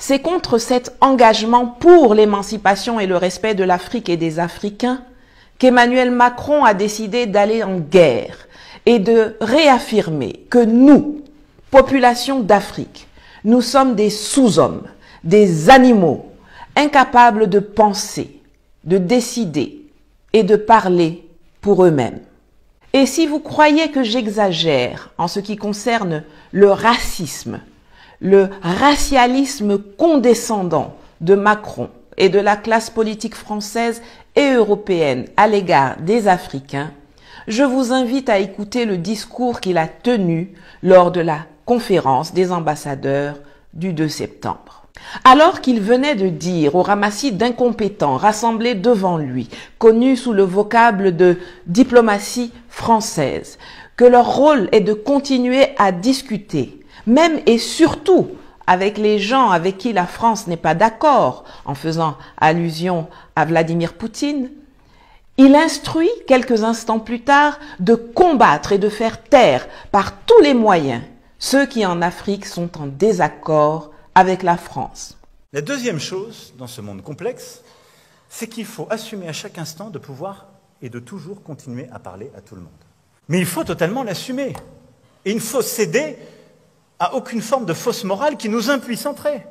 C'est contre cet engagement pour l'émancipation et le respect de l'Afrique et des Africains qu'Emmanuel Macron a décidé d'aller en guerre et de réaffirmer que nous, population d'Afrique, nous sommes des sous-hommes, des animaux, incapables de penser, de décider et de parler pour eux-mêmes. Et si vous croyez que j'exagère en ce qui concerne le racisme, le racialisme condescendant de Macron et de la classe politique française et européenne à l'égard des Africains, je vous invite à écouter le discours qu'il a tenu lors de la conférence des ambassadeurs du 2 septembre. Alors qu'il venait de dire au ramassis d'incompétents rassemblés devant lui, connus sous le vocable de diplomatie française, que leur rôle est de continuer à discuter, même et surtout avec les gens avec qui la France n'est pas d'accord, en faisant allusion à Vladimir Poutine, il instruit quelques instants plus tard de combattre et de faire taire par tous les moyens ceux qui en Afrique sont en désaccord avec la France. La deuxième chose dans ce monde complexe, c'est qu'il faut assumer à chaque instant de pouvoir et de toujours continuer à parler à tout le monde. Mais il faut totalement l'assumer. Et il ne faut céder à aucune forme de fausse morale qui nous impuissanterait.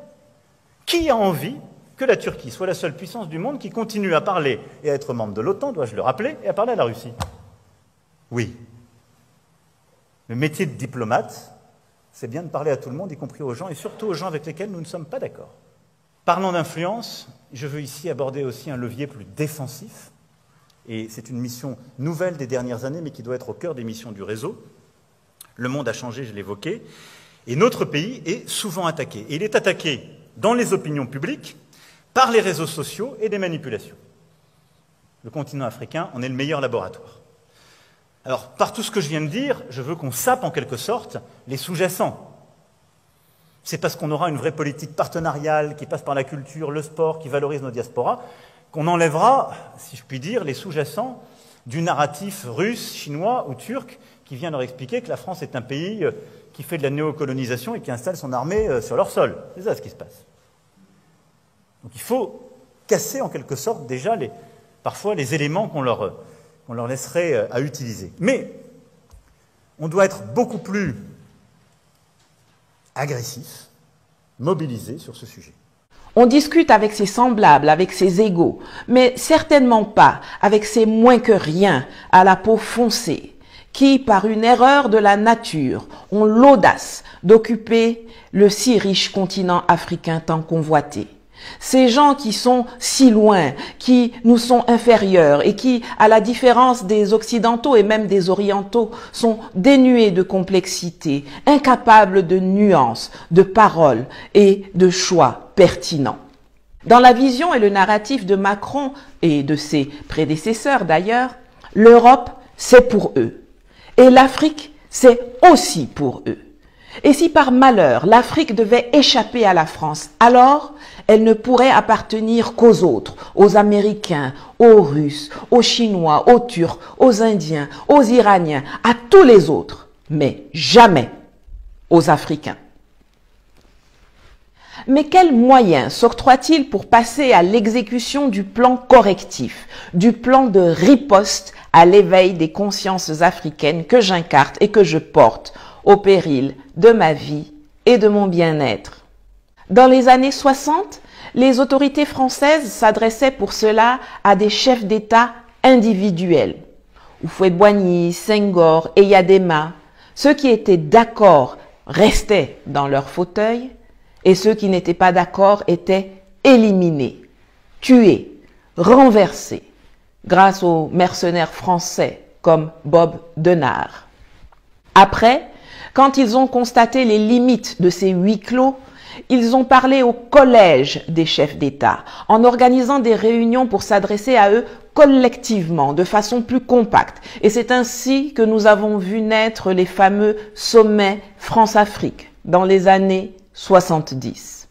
Qui a envie que la Turquie soit la seule puissance du monde qui continue à parler et à être membre de l'OTAN, dois-je le rappeler, et à parler à la Russie? Oui. Le métier de diplomate, c'est bien de parler à tout le monde, y compris aux gens, et surtout aux gens avec lesquels nous ne sommes pas d'accord. Parlant d'influence, je veux ici aborder aussi un levier plus défensif, et c'est une mission nouvelle des dernières années, mais qui doit être au cœur des missions du réseau. Le monde a changé, je l'évoquais, et notre pays est souvent attaqué. Et il est attaqué dans les opinions publiques, par les réseaux sociaux et des manipulations. Le continent africain en est le meilleur laboratoire. Alors, par tout ce que je viens de dire, je veux qu'on sape en quelque sorte les sous-jacents. C'est parce qu'on aura une vraie politique partenariale qui passe par la culture, le sport, qui valorise nos diasporas, qu'on enlèvera, si je puis dire, les sous-jacents du narratif russe, chinois ou turc qui vient leur expliquer que la France est un pays qui fait de la néocolonisation et qui installe son armée sur leur sol. C'est ça ce qui se passe. Donc il faut casser en quelque sorte déjà parfois les éléments qu'on leur laisserait à utiliser. Mais on doit être beaucoup plus agressif, mobilisé sur ce sujet. On discute avec ses semblables, avec ses égaux, mais certainement pas avec ces moins que rien à la peau foncée, qui, par une erreur de la nature, ont l'audace d'occuper le si riche continent africain tant convoité. Ces gens qui sont si loin, qui nous sont inférieurs et qui, à la différence des Occidentaux et même des Orientaux, sont dénués de complexité, incapables de nuances, de paroles et de choix pertinents. Dans la vision et le narratif de Macron et de ses prédécesseurs d'ailleurs, l'Europe, c'est pour eux. Et l'Afrique, c'est aussi pour eux. Et si par malheur l'Afrique devait échapper à la France, alors elle ne pourrait appartenir qu'aux autres, aux Américains, aux Russes, aux Chinois, aux Turcs, aux Indiens, aux Iraniens, à tous les autres, mais jamais aux Africains. Mais quels moyens s'octroie-t-il pour passer à l'exécution du plan correctif, du plan de riposte à l'éveil des consciences africaines que j'incarne et que je porte au péril de ma vie et de mon bien-être? Dans les années 60, les autorités françaises s'adressaient pour cela à des chefs d'État individuels. Houphouët-Boigny, Senghor et Eyadema. Ceux qui étaient d'accord restaient dans leur fauteuil et ceux qui n'étaient pas d'accord étaient éliminés, tués, renversés, grâce aux mercenaires français comme Bob Denard. Après, quand ils ont constaté les limites de ces huis clos, ils ont parlé au collège des chefs d'État, en organisant des réunions pour s'adresser à eux collectivement, de façon plus compacte. Et c'est ainsi que nous avons vu naître les fameux sommets France-Afrique dans les années 70.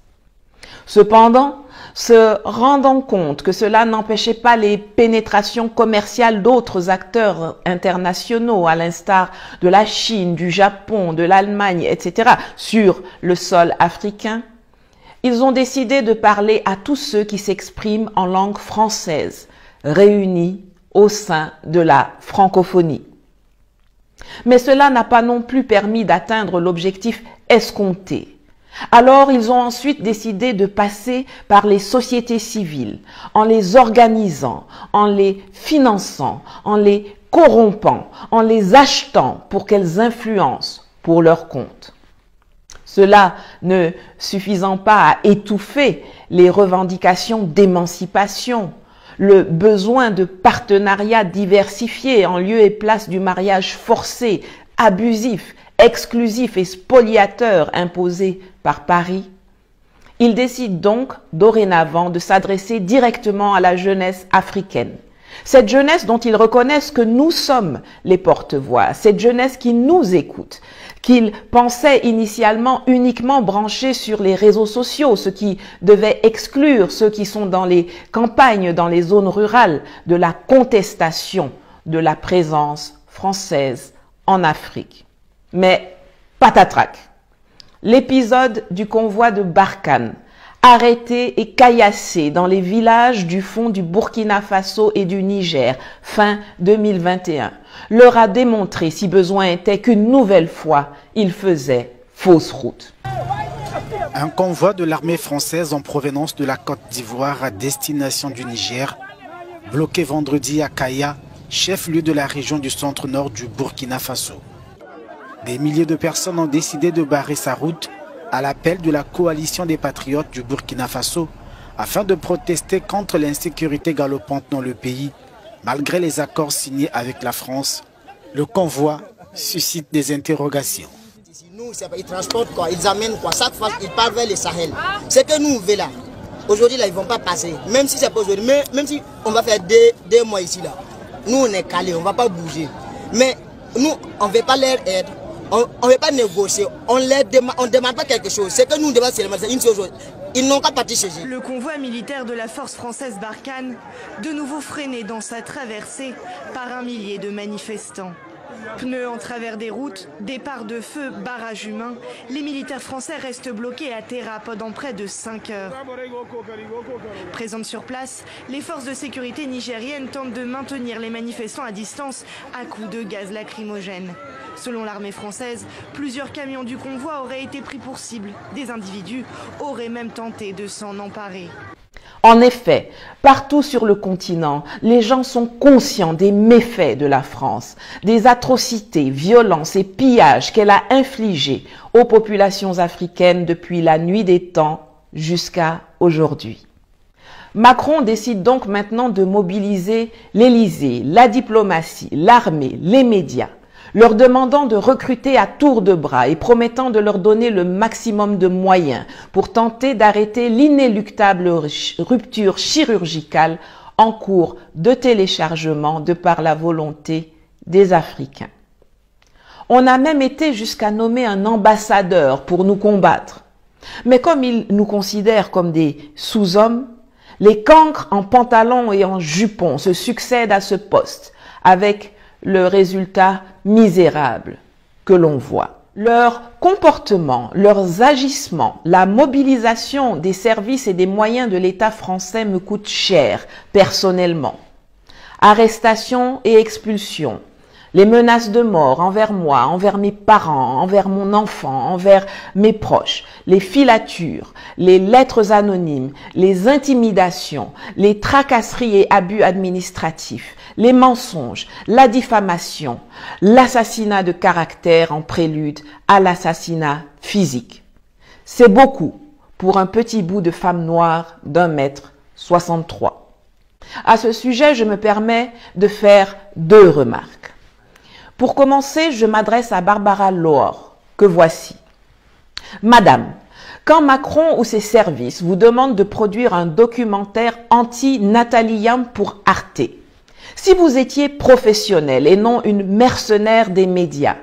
Cependant, se rendant compte que cela n'empêchait pas les pénétrations commerciales d'autres acteurs internationaux, à l'instar de la Chine, du Japon, de l'Allemagne, etc., sur le sol africain, Ils ont décidé de parler à tous ceux qui s'expriment en langue française, réunis au sein de la francophonie. Mais cela n'a pas non plus permis d'atteindre l'objectif escompté. Alors, ils ont ensuite décidé de passer par les sociétés civiles, en les organisant, en les finançant, en les corrompant, en les achetant pour qu'elles influencent pour leur compte. Cela ne suffisant pas à étouffer les revendications d'émancipation, le besoin de partenariats diversifiés en lieu et place du mariage forcé, abusif, exclusif et spoliateur imposé par Paris, ils décident donc dorénavant de s'adresser directement à la jeunesse africaine. Cette jeunesse dont ils reconnaissent que nous sommes les porte-voix, cette jeunesse qui nous écoute, qu'ils pensaient initialement uniquement branchés sur les réseaux sociaux, ce qui devait exclure ceux qui sont dans les campagnes, dans les zones rurales, de la contestation de la présence française en Afrique. Mais patatrac, l'épisode du convoi de Barkhane, arrêté et caillassé dans les villages du fond du Burkina Faso et du Niger, fin 2021, leur a démontré, si besoin était, qu'une nouvelle fois, ils faisaient fausse route. Un convoi de l'armée française en provenance de la Côte d'Ivoire à destination du Niger, bloqué vendredi à Kaya, chef-lieu de la région du centre-nord du Burkina Faso. Des milliers de personnes ont décidé de barrer sa route à l'appel de la coalition des patriotes du Burkina Faso afin de protester contre l'insécurité galopante dans le pays. Malgré les accords signés avec la France, le convoi suscite des interrogations. Nous, ils transportent quoi? Ils amènent quoi? Chaque fois, ils partent vers le Sahel. C'est que nous, on veut là. Aujourd'hui, là, ils ne vont pas passer. Même si c'est pas aujourd'hui, même si on va faire deux mois ici, là. Nous, on est calés, on ne va pas bouger. Mais nous, on ne veut pas leur aide. On ne veut pas négocier, on ne demande pas quelque chose. C'est que nous demandons seulement une chose. Ils n'ont qu'à partir chez eux. Le convoi militaire de la force française Barkhane, de nouveau freiné dans sa traversée par un millier de manifestants. Pneus en travers des routes, départ de feu, barrage humain, les militaires français restent bloqués à Terra pendant près de 5 heures. Présentes sur place, les forces de sécurité nigériennes tentent de maintenir les manifestants à distance à coups de gaz lacrymogène. Selon l'armée française, plusieurs camions du convoi auraient été pris pour cible. Des individus auraient même tenté de s'en emparer. En effet, partout sur le continent, les gens sont conscients des méfaits de la France, des atrocités, violences et pillages qu'elle a infligés aux populations africaines depuis la nuit des temps jusqu'à aujourd'hui. Macron décide donc maintenant de mobiliser l'Élysée, la diplomatie, l'armée, les médias, leur demandant de recruter à tour de bras et promettant de leur donner le maximum de moyens pour tenter d'arrêter l'inéluctable rupture chirurgicale en cours de téléchargement de par la volonté des Africains. On a même été jusqu'à nommer un ambassadeur pour nous combattre. Mais comme ils nous considèrent comme des sous-hommes, les cancres en pantalon et en jupon se succèdent à ce poste avec le résultat misérable que l'on voit. Leur comportement, leurs agissements, la mobilisation des services et des moyens de l'État français me coûtent cher personnellement. Arrestations et expulsions, les menaces de mort envers moi, envers mes parents, envers mon enfant, envers mes proches, les filatures, les lettres anonymes, les intimidations, les tracasseries et abus administratifs, les mensonges, la diffamation, l'assassinat de caractère en prélude à l'assassinat physique. C'est beaucoup pour un petit bout de femme noire d'1,63 m. À ce sujet, je me permets de faire 2 remarques. Pour commencer, je m'adresse à Barbara Lohr, que voici. Madame, quand Macron ou ses services vous demandent de produire un documentaire anti-Nathalie Yamb pour Arte, si vous étiez professionnel et non une mercenaire des médias,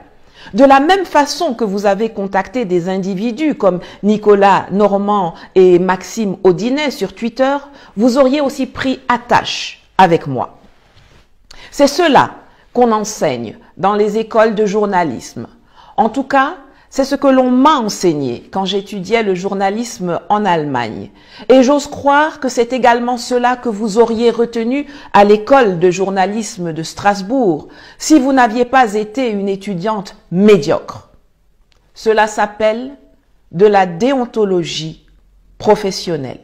de la même façon que vous avez contacté des individus comme Nicolas Normand et Maxime Audinet sur Twitter, vous auriez aussi pris attache avec moi. C'est cela qu'on enseigne dans les écoles de journalisme. En tout cas, C'est ce que l'on m'a enseigné quand j'étudiais le journalisme en Allemagne. Et j'ose croire que c'est également cela que vous auriez retenu à l'école de journalisme de Strasbourg si vous n'aviez pas été une étudiante médiocre. Cela s'appelle de la déontologie professionnelle.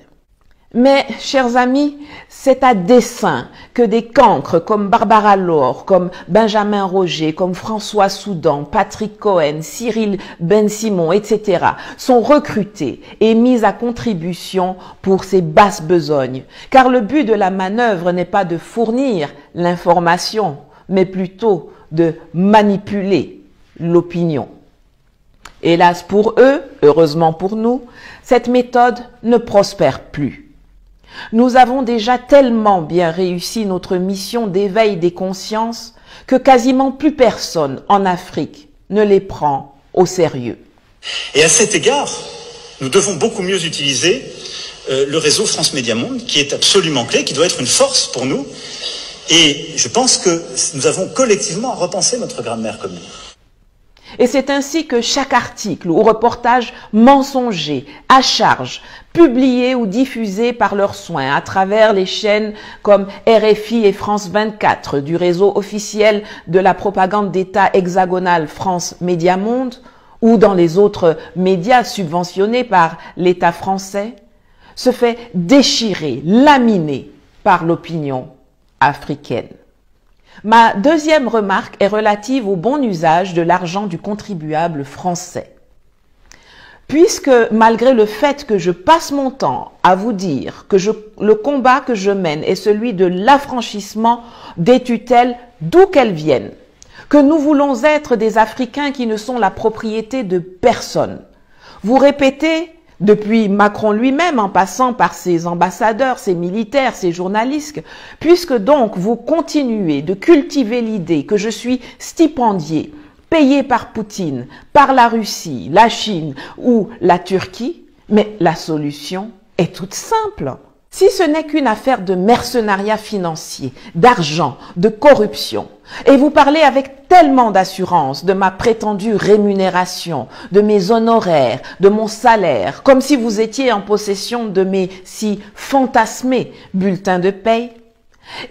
Mais, chers amis, c'est à dessein que des cancres comme Barbara Lohr, comme Benjamin Roger, comme François Soudan, Patrick Cohen, Cyril Ben-Simon, etc. sont recrutés et mis à contribution pour ces basses besognes. Car le but de la manœuvre n'est pas de fournir l'information, mais plutôt de manipuler l'opinion. Hélas pour eux, heureusement pour nous, cette méthode ne prospère plus. Nous avons déjà tellement bien réussi notre mission d'éveil des consciences que quasiment plus personne en Afrique ne les prend au sérieux. Et à cet égard, nous devons beaucoup mieux utiliser le réseau France Média Monde, qui est absolument clé, qui doit être une force pour nous. Et je pense que nous avons collectivement à repenser notre grammaire commune. Et c'est ainsi que chaque article ou reportage mensonger, à charge, publié ou diffusé par leurs soins à travers les chaînes comme RFI et France 24 du réseau officiel de la propagande d'État hexagonale France Média Monde ou dans les autres médias subventionnés par l'État français, se fait déchirer, laminer par l'opinion africaine. Ma deuxième remarque est relative au bon usage de l'argent du contribuable français. Puisque malgré le fait que je passe mon temps à vous dire que le combat que je mène est celui de l'affranchissement des tutelles d'où qu'elles viennent, que nous voulons être des Africains qui ne sont la propriété de personne, vous répétez depuis Macron lui-même, en passant par ses ambassadeurs, ses militaires, ses journalistes, puisque donc vous continuez de cultiver l'idée que je suis stipendié, payé par Poutine, par la Russie, la Chine ou la Turquie, mais la solution est toute simple. Si ce n'est qu'une affaire de mercenariat financier, d'argent, de corruption, et vous parlez avec tellement d'assurance de ma prétendue rémunération, de mes honoraires, de mon salaire, comme si vous étiez en possession de mes si fantasmés bulletins de paye,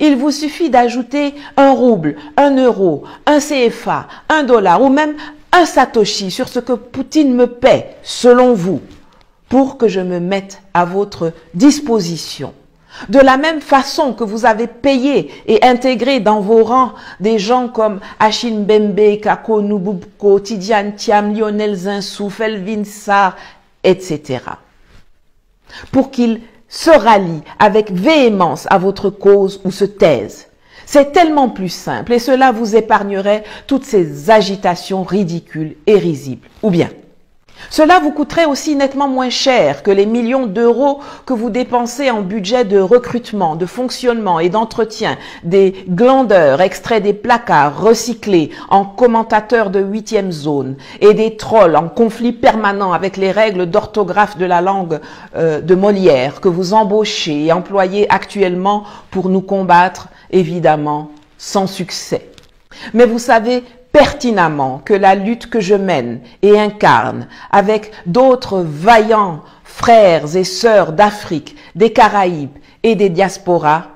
il vous suffit d'ajouter 1 rouble, 1 euro, 1 CFA, 1 dollar ou même 1 satoshi sur ce que Poutine me paie, selon vous, pour que je me mette à votre disposition. De la même façon que vous avez payé et intégré dans vos rangs des gens comme Achille Mbembe, Kako Nububko, Tidiane Thiam, Lionel Zinsou, Felvin Sarr, etc. Pour qu'ils se rallient avec véhémence à votre cause ou se taisent. C'est tellement plus simple et cela vous épargnerait toutes ces agitations ridicules et risibles. Ou bien, cela vous coûterait aussi nettement moins cher que les millions d'euros que vous dépensez en budget de recrutement, de fonctionnement et d'entretien des glandeurs extraits des placards recyclés en commentateurs de 8e zone et des trolls en conflit permanent avec les règles d'orthographe de la langue de Molière que vous embauchez et employez actuellement pour nous combattre, évidemment, sans succès. Mais vous savez pertinemment que la lutte que je mène et incarne avec d'autres vaillants frères et sœurs d'Afrique, des Caraïbes et des diasporas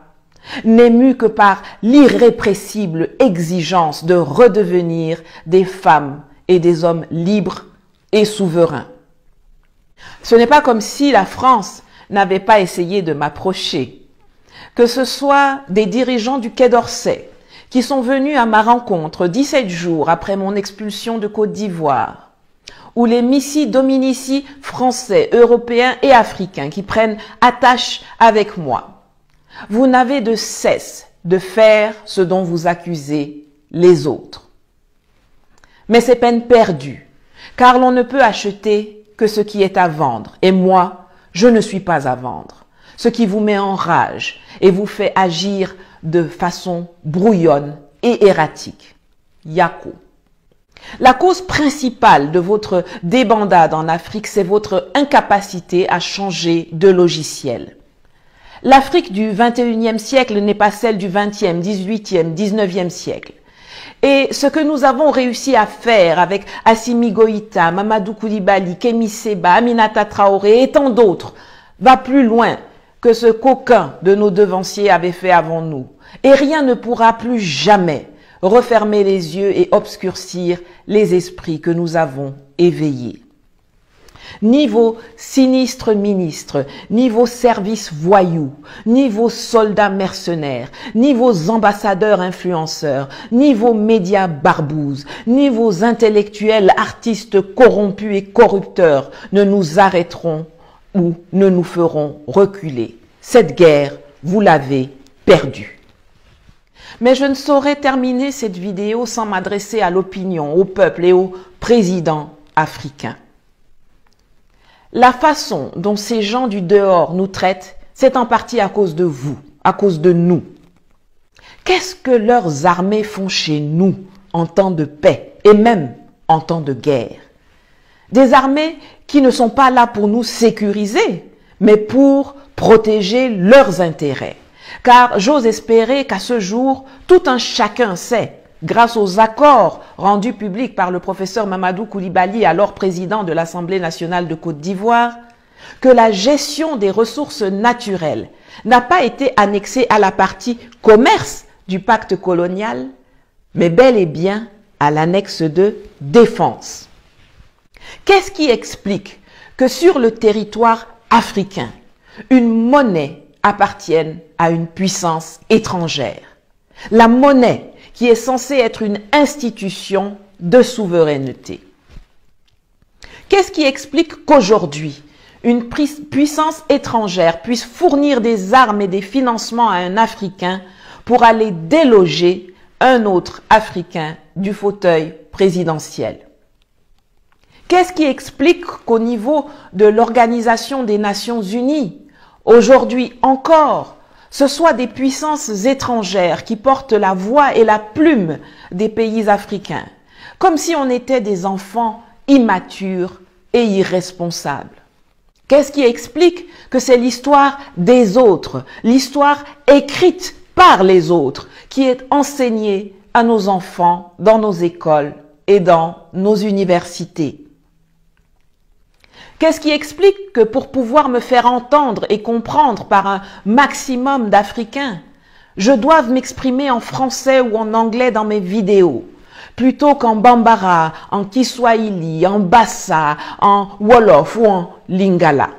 n'est mue que par l'irrépressible exigence de redevenir des femmes et des hommes libres et souverains. Ce n'est pas comme si la France n'avait pas essayé de m'approcher, que ce soit des dirigeants du Quai d'Orsay, qui sont venus à ma rencontre 17 jours après mon expulsion de Côte d'Ivoire, ou les missi dominici français, européens et africains qui prennent attache avec moi. Vous n'avez de cesse de faire ce dont vous accusez les autres. Mais c'est peine perdue, car l'on ne peut acheter que ce qui est à vendre, et moi, je ne suis pas à vendre, ce qui vous met en rage et vous fait agir de façon brouillonne et erratique. Yako. La cause principale de votre débandade en Afrique, c'est votre incapacité à changer de logiciel. L'Afrique du 21e siècle n'est pas celle du 20e, 18e, 19e siècle. Et ce que nous avons réussi à faire avec Assimi Goïta, Mamadou Koulibaly, Kémi Séba, Aminata Traoré et tant d'autres va plus loin que ce qu'aucun de nos devanciers avait fait avant nous. Et rien ne pourra plus jamais refermer les yeux et obscurcir les esprits que nous avons éveillés. Ni vos sinistres ministres, ni vos services voyous, ni vos soldats mercenaires, ni vos ambassadeurs influenceurs, ni vos médias barbouzes, ni vos intellectuels artistes corrompus et corrupteurs ne nous arrêteront ou ne nous feront reculer. Cette guerre, vous l'avez perdue. Mais je ne saurais terminer cette vidéo sans m'adresser à l'opinion, au peuple et au président africain. La façon dont ces gens du dehors nous traitent, c'est en partie à cause de vous, à cause de nous. Qu'est-ce que leurs armées font chez nous en temps de paix et même en temps de guerre? Des armées qui ne sont pas là pour nous sécuriser, mais pour protéger leurs intérêts. Car j'ose espérer qu'à ce jour, tout un chacun sait, grâce aux accords rendus publics par le professeur Mamadou Koulibaly, alors président de l'Assemblée nationale de Côte d'Ivoire, que la gestion des ressources naturelles n'a pas été annexée à la partie commerce du pacte colonial, mais bel et bien à l'annexe de défense. Qu'est-ce qui explique que sur le territoire africain, une monnaie appartienne à une puissance étrangère? La monnaie qui est censée être une institution de souveraineté. Qu'est-ce qui explique qu'aujourd'hui, une puissance étrangère puisse fournir des armes et des financements à un Africain pour aller déloger un autre Africain du fauteuil présidentiel? Qu'est-ce qui explique qu'au niveau de l'Organisation des Nations Unies, aujourd'hui encore, ce soit des puissances étrangères qui portent la voix et la plume des pays africains, comme si on était des enfants immatures et irresponsables? Qu'est-ce qui explique que c'est l'histoire des autres, l'histoire écrite par les autres, qui est enseignée à nos enfants dans nos écoles et dans nos universités? Qu'est-ce qui explique que pour pouvoir me faire entendre et comprendre par un maximum d'Africains, je doive m'exprimer en français ou en anglais dans mes vidéos, plutôt qu'en Bambara, en Kiswahili, en Bassa, en Wolof ou en Lingala?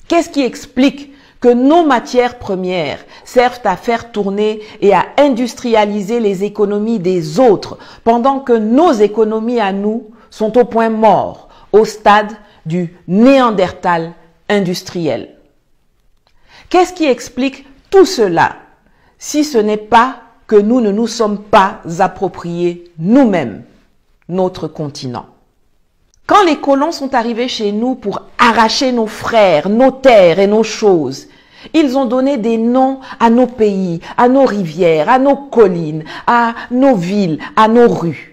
Qu'est-ce qui explique que nos matières premières servent à faire tourner et à industrialiser les économies des autres, pendant que nos économies à nous sont au point mort, au stade du Néandertal industriel? Qu'est-ce qui explique tout cela, si ce n'est pas que nous ne nous sommes pas appropriés nous-mêmes notre continent? Quand les colons sont arrivés chez nous pour arracher nos frères, nos terres et nos choses, ils ont donné des noms à nos pays, à nos rivières, à nos collines, à nos villes, à nos rues.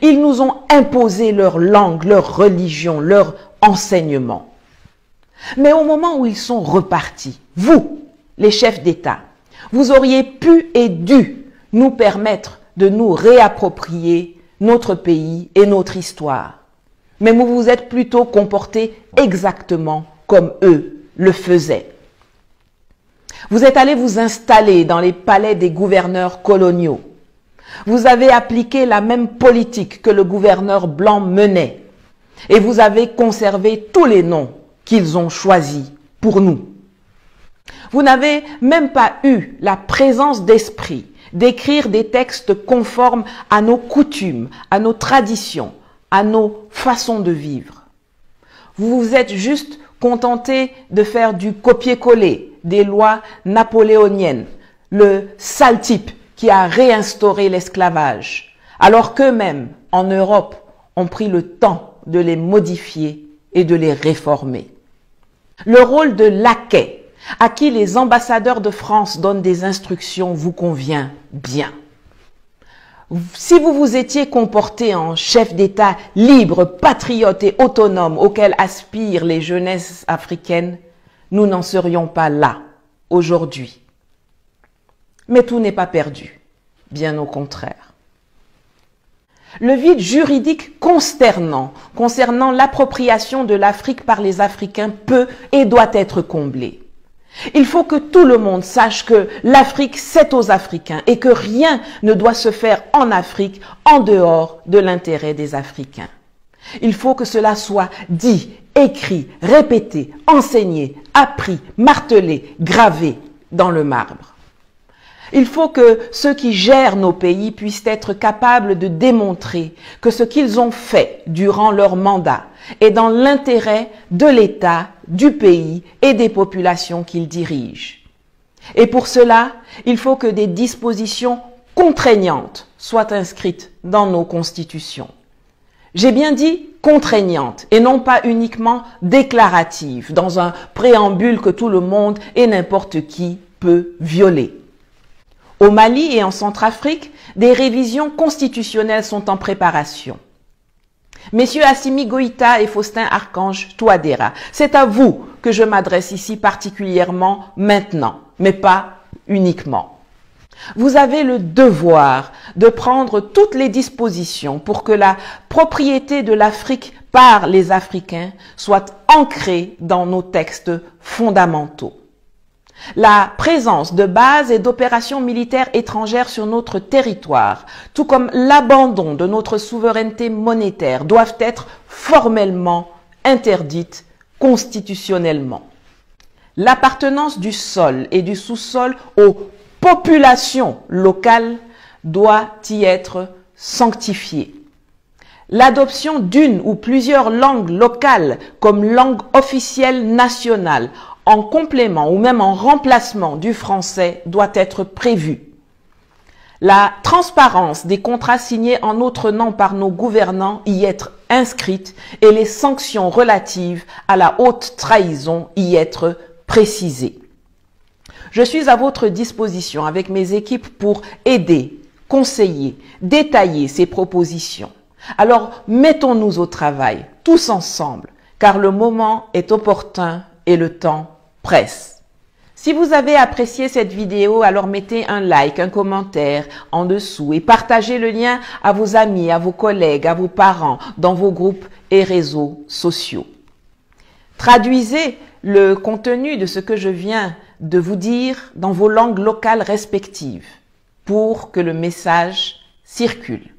Ils nous ont imposé leur langue, leur religion, leur enseignement. Mais au moment où ils sont repartis, vous, les chefs d'État, vous auriez pu et dû nous permettre de nous réapproprier notre pays et notre histoire. Mais vous vous êtes plutôt comportés exactement comme eux le faisaient. Vous êtes allés vous installer dans les palais des gouverneurs coloniaux. Vous avez appliqué la même politique que le gouverneur blanc menait et vous avez conservé tous les noms qu'ils ont choisis pour nous. Vous n'avez même pas eu la présence d'esprit d'écrire des textes conformes à nos coutumes, à nos traditions, à nos façons de vivre. Vous vous êtes juste contenté de faire du copier-coller des lois napoléoniennes, le sale type qui a réinstauré l'esclavage, alors qu'eux-mêmes, en Europe, ont pris le temps de les modifier et de les réformer. Le rôle de laquais, à qui les ambassadeurs de France donnent des instructions, vous convient bien. Si vous vous étiez comporté en chef d'État libre, patriote et autonome auquel aspirent les jeunesses africaines, nous n'en serions pas là aujourd'hui. Mais tout n'est pas perdu. bien au contraire. Le vide juridique consternant concernant l'appropriation de l'Afrique par les Africains peut et doit être comblé. Il faut que tout le monde sache que l'Afrique, c'est aux Africains et que rien ne doit se faire en Afrique en dehors de l'intérêt des Africains. Il faut que cela soit dit, écrit, répété, enseigné, appris, martelé, gravé dans le marbre. Il faut que ceux qui gèrent nos pays puissent être capables de démontrer que ce qu'ils ont fait durant leur mandat est dans l'intérêt de l'État, du pays et des populations qu'ils dirigent. Et pour cela, il faut que des dispositions contraignantes soient inscrites dans nos constitutions. J'ai bien dit contraignantes et non pas uniquement déclaratives, dans un préambule que tout le monde et n'importe qui peut violer. Au Mali et en Centrafrique, des révisions constitutionnelles sont en préparation. Messieurs Assimi Goïta et Faustin Archange Touadéra, c'est à vous que je m'adresse ici particulièrement maintenant, mais pas uniquement. Vous avez le devoir de prendre toutes les dispositions pour que la propriété de l'Afrique par les Africains soit ancrée dans nos textes fondamentaux. La présence de bases et d'opérations militaires étrangères sur notre territoire, tout comme l'abandon de notre souveraineté monétaire, doivent être formellement interdites constitutionnellement. L'appartenance du sol et du sous-sol aux populations locales doit y être sanctifiée. L'adoption d'une ou plusieurs langues locales comme langue officielle nationale en complément ou même en remplacement du français doit être prévue. La transparence des contrats signés en notre nom par nos gouvernants y être inscrite et les sanctions relatives à la haute trahison y être précisées. Je suis à votre disposition avec mes équipes pour aider, conseiller, détailler ces propositions. Alors mettons-nous au travail, tous ensemble, car le moment est opportun et le temps presse. Si vous avez apprécié cette vidéo, alors mettez un like, un commentaire en dessous et partagez le lien à vos amis, à vos collègues, à vos parents, dans vos groupes et réseaux sociaux. Traduisez le contenu de ce que je viens de vous dire dans vos langues locales respectives pour que le message circule.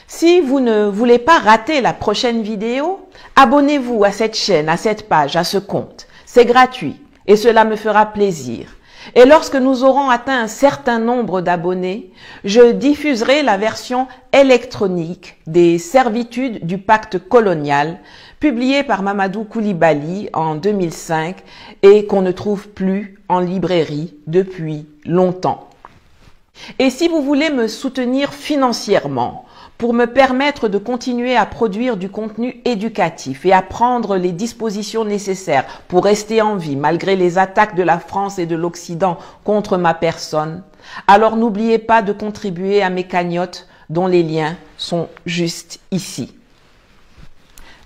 Si vous ne voulez pas rater la prochaine vidéo, abonnez-vous à cette chaîne, à cette page, à ce compte. C'est gratuit et cela me fera plaisir. Et lorsque nous aurons atteint un certain nombre d'abonnés, je diffuserai la version électronique des servitudes du pacte colonial, publiée par Mamadou Koulibaly en 2005 et qu'on ne trouve plus en librairie depuis longtemps. Et si vous voulez me soutenir financièrement, pour me permettre de continuer à produire du contenu éducatif et à prendre les dispositions nécessaires pour rester en vie malgré les attaques de la France et de l'Occident contre ma personne, alors n'oubliez pas de contribuer à mes cagnottes dont les liens sont juste ici.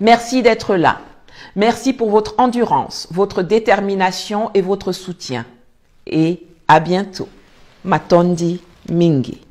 Merci d'être là. Merci pour votre endurance, votre détermination et votre soutien. Et à bientôt. Matondi Mingi.